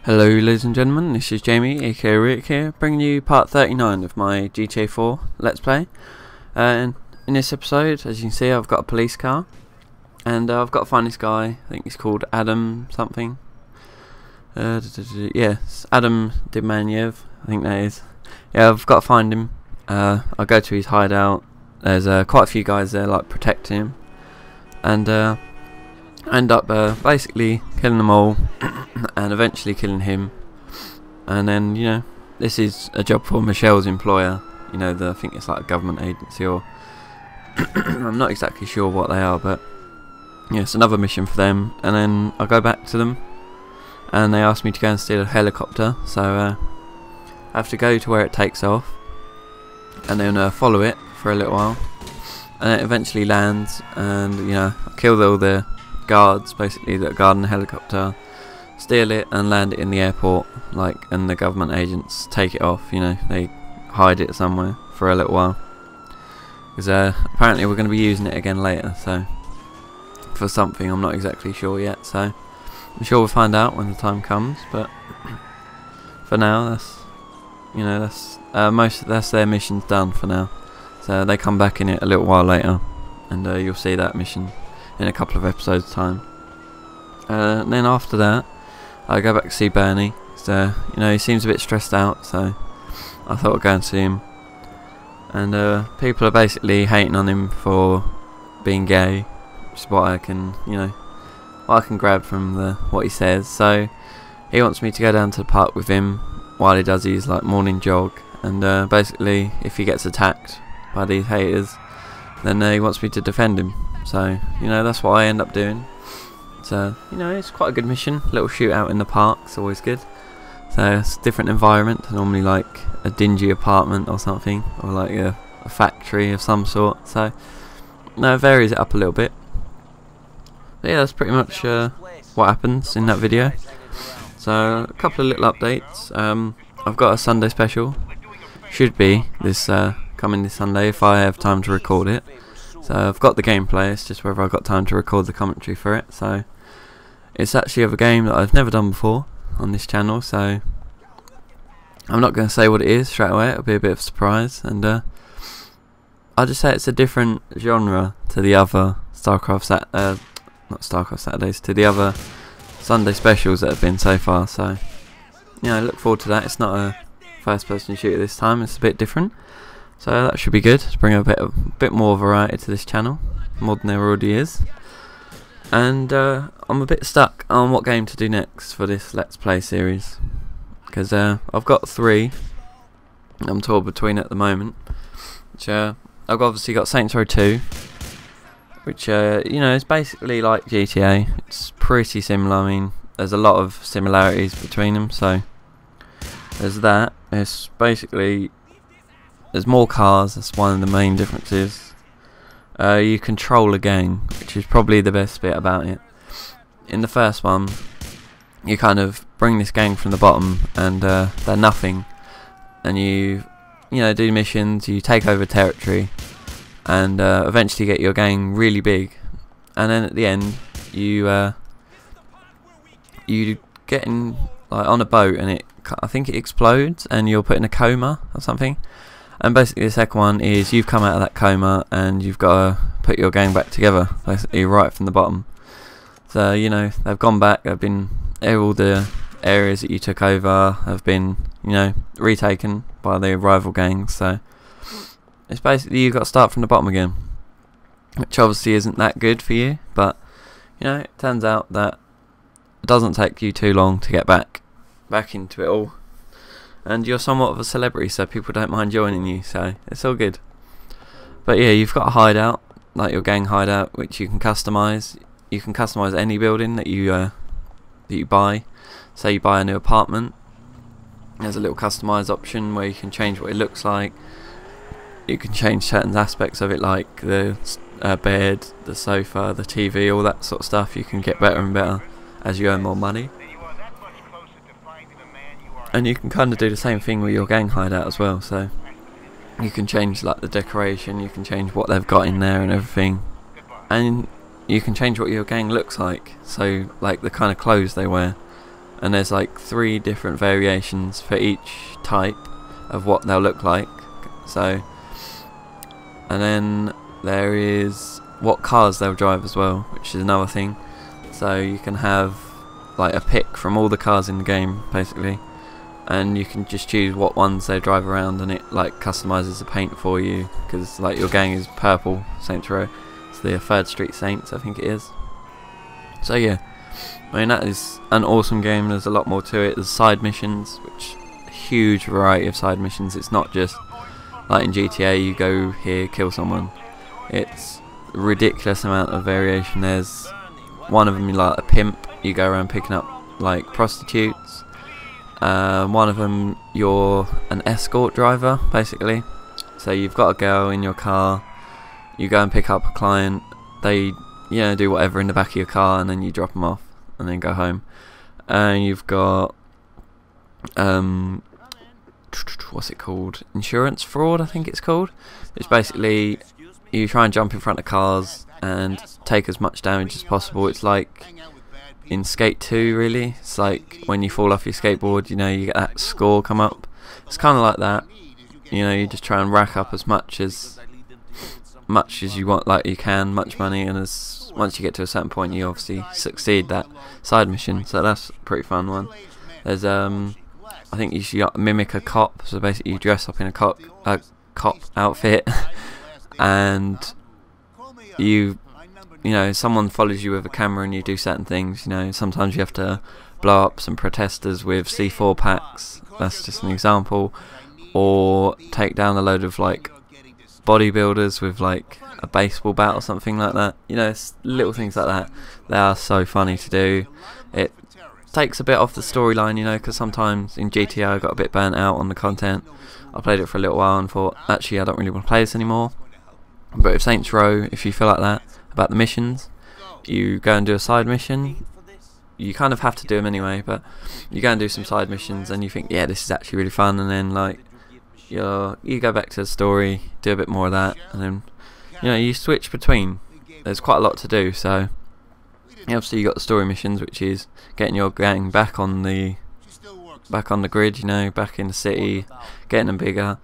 Hello ladies and gentlemen, this is Jamie aka Rick here, bringing you part 39 of my GTA4 Let's Play. And in this episode, as you can see, I've got a police car, and I've got to find this guy. I think he's called Adam something. Yes, Adam Dimaniev, I think that is. Yeah, I've got to find him. I'll go to his hideout. There's quite a few guys there like protecting him, and end up basically killing them all and eventually killing him. And then, you know, this is a job for Michelle's employer, you know, I think it's like a government agency, or I'm not exactly sure what they are, but yeah, it's another mission for them. And then I go back to them and they ask me to go and steal a helicopter, so I have to go to where it takes off and then follow it for a little while, and it eventually lands, and you know, I kill all the guards basically that are guarding the helicopter, steal it and land it in the airport, like, and the government agents take it off. You know, they hide it somewhere for a little while because apparently we're going to be using it again later, so for something I'm not exactly sure yet, so I'm sure we'll find out when the time comes. But for now, that's, you know, that's their mission's done for now, so they come back in it a little while later, and you'll see that mission in a couple of episodes time. And then after that I go back to see Bernie, so you know, he seems a bit stressed out, so I thought I'd go and see him. And people are basically hating on him for being gay, which is what I can, you know, what I can grab from what he says. So he wants me to go down to the park with him while he does his like morning jog, and basically if he gets attacked by these haters, then he wants me to defend him. So, you know, that's what I end up doing. So, you know, it's quite a good mission. Little shootout in the park's always good. So it's a different environment, normally like a dingy apartment or something, or like a factory of some sort. So, no, it varies it up a little bit. But yeah, that's pretty much what happens in that video. So, a couple of little updates. I've got a Sunday special. Should be this coming this Sunday if I have time to record it. So I've got the gameplay, it's just whether I've got time to record the commentary for it. So it's actually of a game that I've never done before on this channel, so I'm not going to say what it is straight away, it'll be a bit of a surprise. And I'll just say it's a different genre to the other not StarCraft Saturdays, to the other Sunday specials that have been so far. So yeah, I look forward to that. It's not a first person shooter this time, it's a bit different. So that should be good to bring a bit more variety to this channel, more than there already is. And I'm a bit stuck on what game to do next for this Let's Play series, because I've got 3 I'm torn between at the moment. Which I've obviously got Saints Row 2, which you know, is basically like GTA. It's pretty similar. I mean, there's a lot of similarities between them. So there's that. It's basically, there's more cars, that's one of the main differences. You control a gang, which is probably the best bit about it. In the first one, you kind of bring this gang from the bottom, and they're nothing, and you know, do missions, you take over territory, and eventually get your gang really big. And then at the end, you get in like on a boat, and I think it explodes, and you're put in a coma or something. And basically the second one is you've come out of that coma and you've got to put your gang back together, basically right from the bottom. So, you know, they've gone back, all the areas that you took over have been, you know, retaken by the rival gangs. So it's basically you've got to start from the bottom again, which obviously isn't that good for you, but you know, it turns out that it doesn't take you too long to get back into it all. And you're somewhat of a celebrity, so people don't mind joining you, so it's all good. But yeah, you've got a hideout, like your gang hideout, which you can customize. You can customize any building that you buy. Say you buy a new apartment, there's a little customize option where you can change what it looks like. You can change certain aspects of it, like the bed, the sofa, the TV, all that sort of stuff. You can get better and better as you earn more money. And you can kind of do the same thing with your gang hideout as well, so you can change like the decoration, you can change what they've got in there and everything, and you can change what your gang looks like, so like the kind of clothes they wear, and there's like 3 different variations for each type of what they'll look like. So, and then there is what cars they'll drive as well, which is another thing. So you can have like a pick from all the cars in the game basically, and you can just choose what ones they drive around, and it like customizes the paint for you, because like your gang is purple Saints Row, it's the 3rd Street Saints I think it is. So yeah, I mean that is an awesome game. There's a lot more to it. There's side missions, which a huge variety of side missions. It's not just like in GTA you go here kill someone. It's a ridiculous amount of variation. There's one of them like a pimp, you go around picking up like prostitutes. One of them you're an escort driver basically, so you've got a girl in your car, you go and pick up a client, they do whatever in the back of your car, and then you drop them off and then go home. And you've got what's it called, insurance fraud I think it's called. It's basically you try and jump in front of cars and take as much damage as possible. It's like in Skate 2 really. It's like when you fall off your skateboard, you get that score come up. It's kind of like that. You just try and rack up as much as you want, like you can, much money, and once you get to a certain point you obviously succeed that side mission. So that's a pretty fun one. There's I think you should mimic a cop, so basically you dress up in a cop outfit and someone follows you with a camera and you do certain things. Sometimes you have to blow up some protesters with C4 packs, that's just an example, or take down a load of like bodybuilders with like a baseball bat or something like that. It's little things like that. They are so funny to do. It takes a bit off the storyline, because sometimes in GTA I got a bit burnt out on the content. I played it for a little while and thought, actually I don't really want to play this anymore. But with Saints Row, if you feel like that about the missions, you go and do a side mission. You kind of have to do them anyway, but you go and do some side missions and you think, yeah, this is actually really fun, and then like you go back to the story, do a bit more of that, and then you switch between. There's quite a lot to do. So obviously you got the story missions, which is getting your gang back on the grid, back in the city, getting them bigger.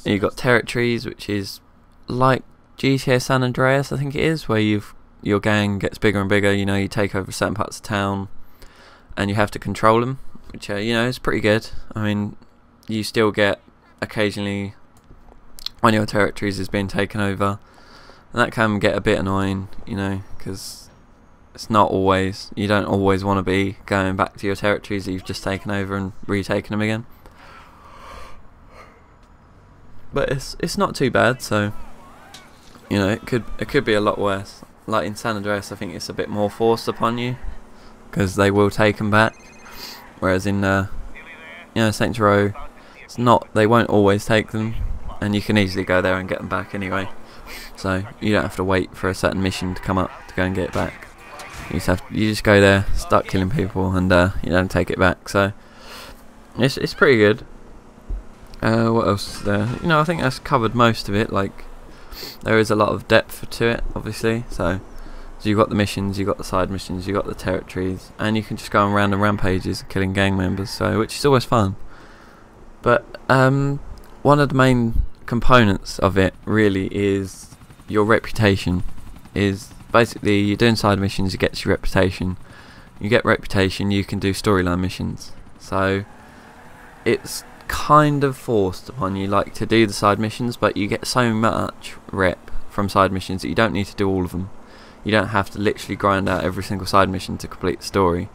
And you got territories, which is like GTA San Andreas I think it is, where your gang gets bigger and bigger. You take over certain parts of town and you have to control them, which is pretty good. I mean, you still get occasionally when your territories is being taken over, and that can get a bit annoying, because it's not always, you don't always want to be going back to your territories that you've just taken over and retaking them again. But it's not too bad. So it could be a lot worse. Like in San Andreas I think it's a bit more forced upon you, because they will take them back, whereas in Saints Row it's not, they won't always take them, and you can easily go there and get them back anyway. So you don't have to wait for a certain mission to come up to go and get it back. You just go there, start killing people, and you don't take it back. So it's pretty good. What else is there? I think that's covered most of it. Like, there is a lot of depth to it, obviously. So you've got the missions, you've got the side missions, you've got the territories, and you can just go on random rampages killing gang members. So which is always fun. But one of the main components of it really is your reputation. Is basically you're doing side missions, you get your reputation. You get reputation, you can do storyline missions. So it's kind of forced upon you, like, to do the side missions, but you get so much rep from side missions that you don't need to do all of them. You don't have to literally grind out every single side mission to complete the story.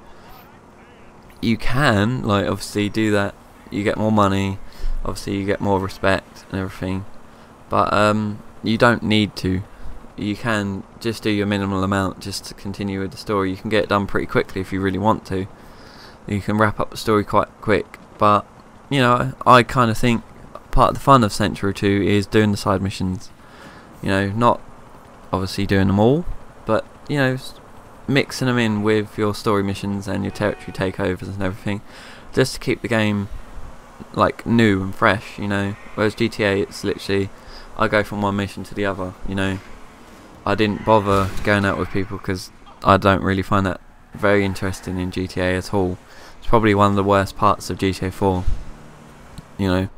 You can, like, obviously do that. You get more money, obviously you get more respect and everything, but you don't need to. You can just do your minimal amount just to continue with the story. You can get it done pretty quickly if you really want to. You can wrap up the story quite quick, but I kind of think part of the fun of Saints Row 2 is doing the side missions. Not obviously doing them all, but mixing them in with your story missions and your territory takeovers and everything, just to keep the game like new and fresh. Whereas GTA, it's literally I go from one mission to the other. I didn't bother going out with people because I don't really find that very interesting in GTA at all. It's probably one of the worst parts of GTA4. You know,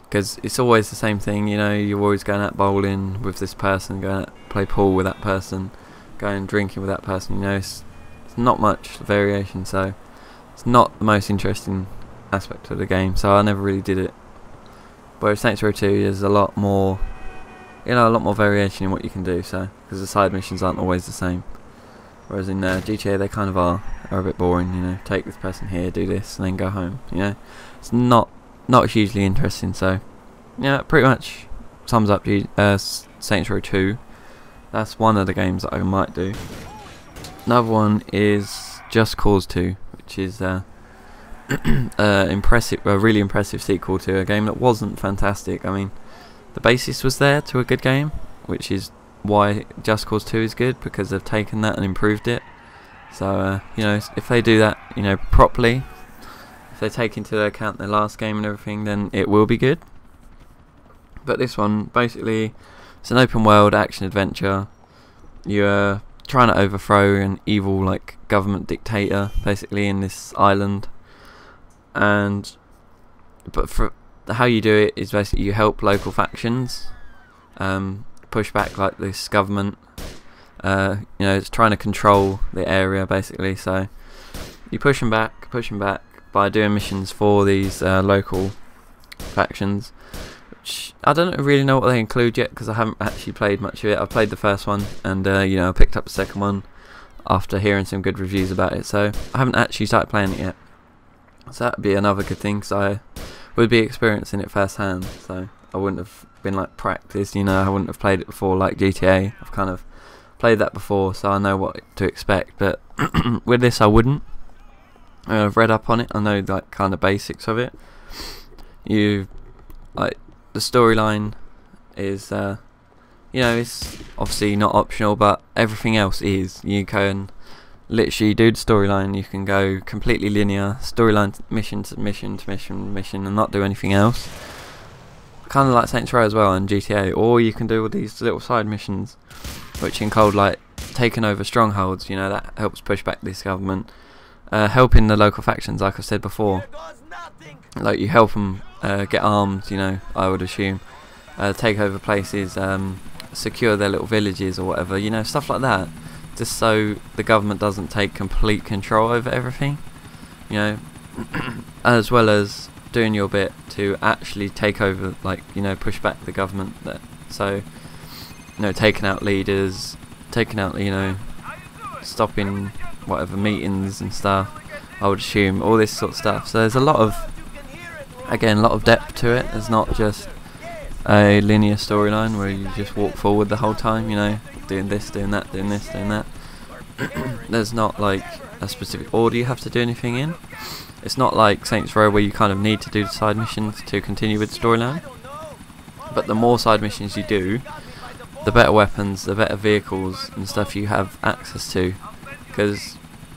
because it's always the same thing. You know, you're always going out bowling with this person, going out play pool with that person, going drinking with that person. You know, it's not much variation, so it's not the most interesting aspect of the game. So I never really did it. Whereas Saints Row 2, there's a lot more, you know, a lot more variation in what you can do. So because the side missions aren't always the same. Whereas in GTA they kind of are a bit boring. You know, take this person here, do this, and then go home. You know, it's not hugely interesting. So yeah, pretty much sums up Saints Row 2. That's one of the games that I might do. Another one is Just Cause 2, which is impressive, a really impressive sequel to a game that wasn't fantastic. I mean, the basis was there to a good game, which is why Just Cause 2 is good, because they've taken that and improved it. So you know, if they do that, you know, properly, if they take into account their last game and everything, then it will be good. But this one, basically, it's an open world action adventure. You're trying to overthrow an evil, like, government dictator, basically, in this island. But for how you do it is basically you help local factions push back, like, this government. You know, it's trying to control the area, basically. So you push them back by doing missions for these local factions. I don't really know what they include yet, because I haven't actually played much of it. I've played the first one, and you know, I picked up the second one after hearing some good reviews about it. So I haven't actually started playing it yet. So that'd be another good thing, because I would be experiencing it firsthand. So I wouldn't have been like practice, you know. I wouldn't have played it before like GTA. I've kind of played that before, so I know what to expect. But with this, I wouldn't. I've read up on it. I know like kind of basics of it. The storyline is, you know, it's obviously not optional, but everything else is. You can literally do the storyline. You can go completely linear, storyline mission to mission to mission, and not do anything else. Kind of like Saints Row as well and GTA. Or you can do all these little side missions, which include like taking over strongholds. You know, that helps push back this government. Helping the local factions, like I said before. Like you help them get armed, you know, I would assume, take over places, secure their little villages or whatever, you know, stuff like that, just so the government doesn't take complete control over everything, you know, as well as doing your bit to actually take over, like, you know, push back the government. So, you know, taking out leaders, taking out, you know, stopping whatever meetings and stuff, I would assume, all this sort of stuff. So there's a lot of, again, a lot of depth to it. There's not just a linear storyline where you just walk forward the whole time, you know, doing this, doing that, doing this, doing that. There's not like a specific order you have to do anything in. It's not like Saints Row where you kind of need to do the side missions to continue with the storyline. But the more side missions you do, the better weapons, the better vehicles and stuff you have access to. Because,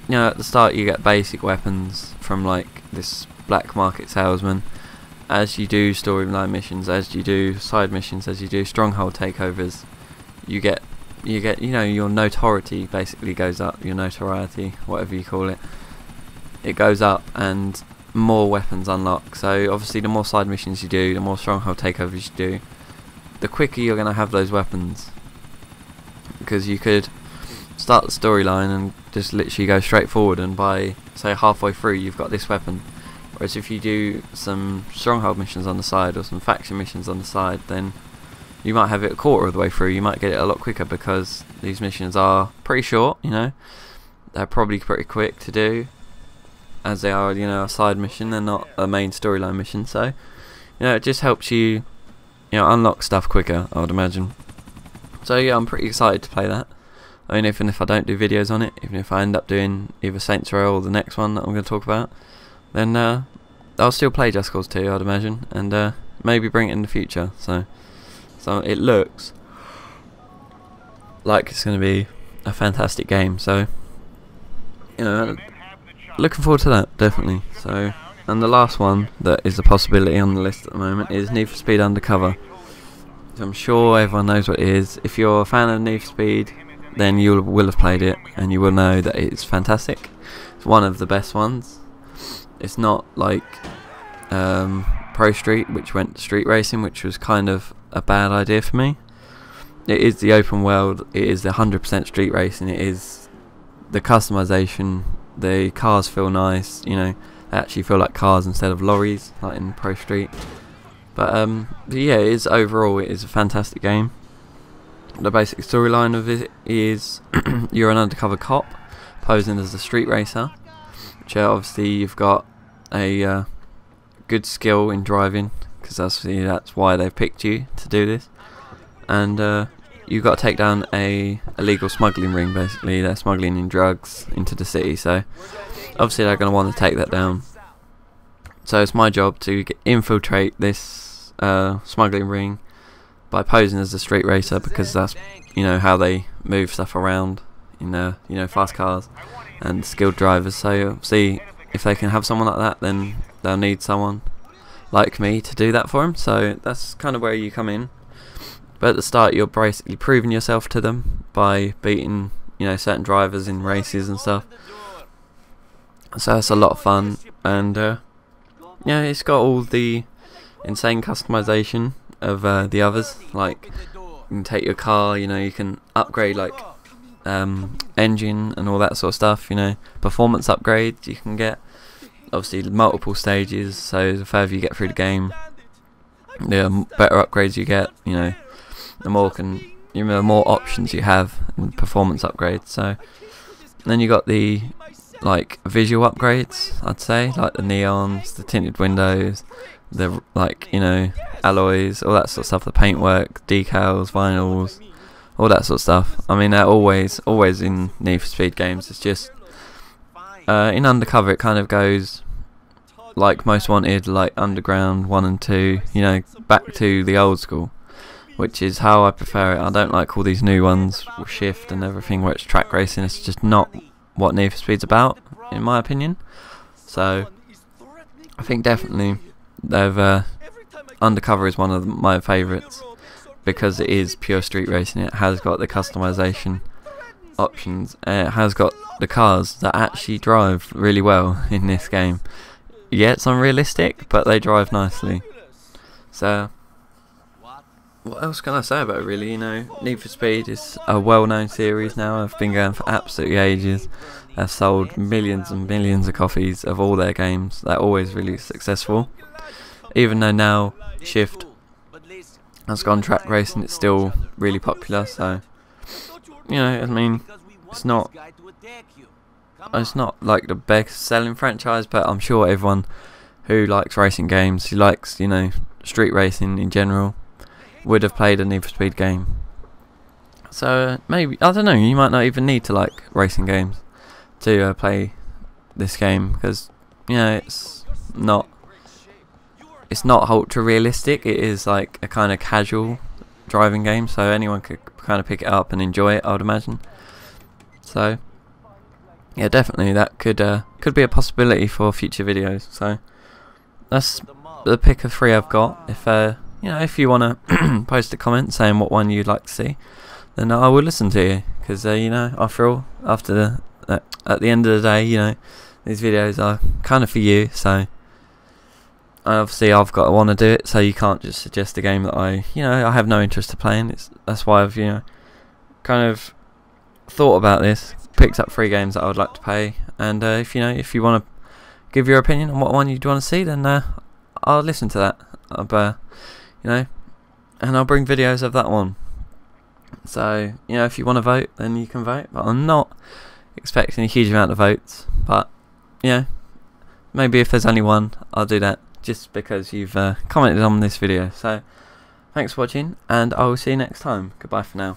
you know, at the start you get basic weapons from like this black market salesman. As you do storyline missions, as you do side missions, as you do stronghold takeovers, you get, you know, your notoriety basically goes up, your notoriety, whatever you call it. It goes up and more weapons unlock. So obviously the more side missions you do, the more stronghold takeovers you do, the quicker you're going to have those weapons. Because you could start the storyline and just literally go straight forward, and by say halfway through you've got this weapon. Whereas if you do some stronghold missions on the side or some faction missions on the side, then you might have it a quarter of the way through. You might get it a lot quicker, because these missions are pretty short, you know. They're probably pretty quick to do, as they are, you know, a side mission. They're not a main storyline mission, so, you know, it just helps you, you know, unlock stuff quicker, I would imagine. So yeah, I'm pretty excited to play that. I mean, even if I don't do videos on it, even if I end up doing either Saints Row or the next one that I'm going to talk about, then I'll still play Just Cause 2, I'd imagine, and maybe bring it in the future. So it looks like it's going to be a fantastic game. So, you know, looking forward to that, definitely. So, and the last one that is a possibility on the list at the moment is Need for Speed Undercover. So I'm sure everyone knows what it is. If you're a fan of Need for Speed, then you will have played it, and you will know that it's fantastic. It's one of the best ones. It's not like Pro Street, which went to street racing, which was kind of a bad idea for me. It is the open world, it is the 100% street racing, it is the customization, the cars feel nice, you know, they actually feel like cars instead of lorries, like in Pro Street. But yeah, it is overall, it is a fantastic game. The basic storyline of it is you're an undercover cop posing as a street racer, which obviously you've got a good skill in driving, because that's why they've picked you to do this. And you've got to take down a illegal smuggling ring. Basically, they're smuggling in drugs into the city, so obviously they're going to want to take that down. So it's my job to infiltrate this smuggling ring by posing as a street racer, because that's, you know, how they move stuff around in you know, fast cars and skilled drivers. So see, if they can have someone like that, then they'll need someone like me to do that for them. So that's kind of where you come in. But at the start, you're basically proving yourself to them by beating, you know, certain drivers in races and stuff. So that's a lot of fun, and yeah, it's got all the insane customization of the others. Like, you can take your car, you know, you can upgrade like engine and all that sort of stuff. You know, performance upgrades you can get. Obviously, multiple stages. So the further you get through the game, the better upgrades you get. You know, the more options you have in performance upgrades. So then you got the like visual upgrades, I'd say, like the neons, the tinted windows, the like, you know, alloys, all that sort of stuff, the paintwork, decals, vinyls, all that sort of stuff. I mean, they're always in Need for Speed games. It's just in Undercover it kind of goes like Most Wanted, like Underground 1 and 2, you know, back to the old school, which is how I prefer it. I don't like all these new ones with shift and everything where it's track racing. It's just not what Need for Speed's about, in my opinion. So I think definitely they've Undercover is one of my favourites, because it is pure street racing. It has got the customization options, it has got the cars that actually drive really well in this game. Yeah, it's unrealistic, but they drive nicely. So what else can I say about it, really? You know, Need for Speed is a well-known series now. I've been going for absolutely ages. They've sold millions and millions of copies of all their games. They're always really successful. Even though now Shift has gone track racing, it's still really popular. So, you know, I mean, it's not like the best selling franchise, but I'm sure everyone who likes racing games, who likes, you know, street racing in general, would have played a Need for Speed game. So maybe, I don't know, you might not even need to like racing games to play this game, because, you know, it's not ultra realistic. It is like a kind of casual driving game, so anyone could kind of pick it up and enjoy it, I would imagine. So yeah, definitely that could be a possibility for future videos. So that's the pick of 3 I've got. If you know, if you want to post a comment saying what one you'd like to see, then I will listen to you, because you know, after all, at the end of the day, you know, these videos are kind of for you. So obviously I've got to want to do it, so you can't just suggest a game that I have no interest to playing. That's why I've, you know, kind of thought about this, picked up 3 games that I would like to play, and if you want to give your opinion on what one you'd want to see, then I'll listen to that. You know, and I'll bring videos of that one. So, you know, if you want to vote, then you can vote, but I'm not expecting a huge amount of votes. But, you know, maybe if there's only one, I'll do that, just because you've commented on this video. So thanks for watching, and I will see you next time. Goodbye for now.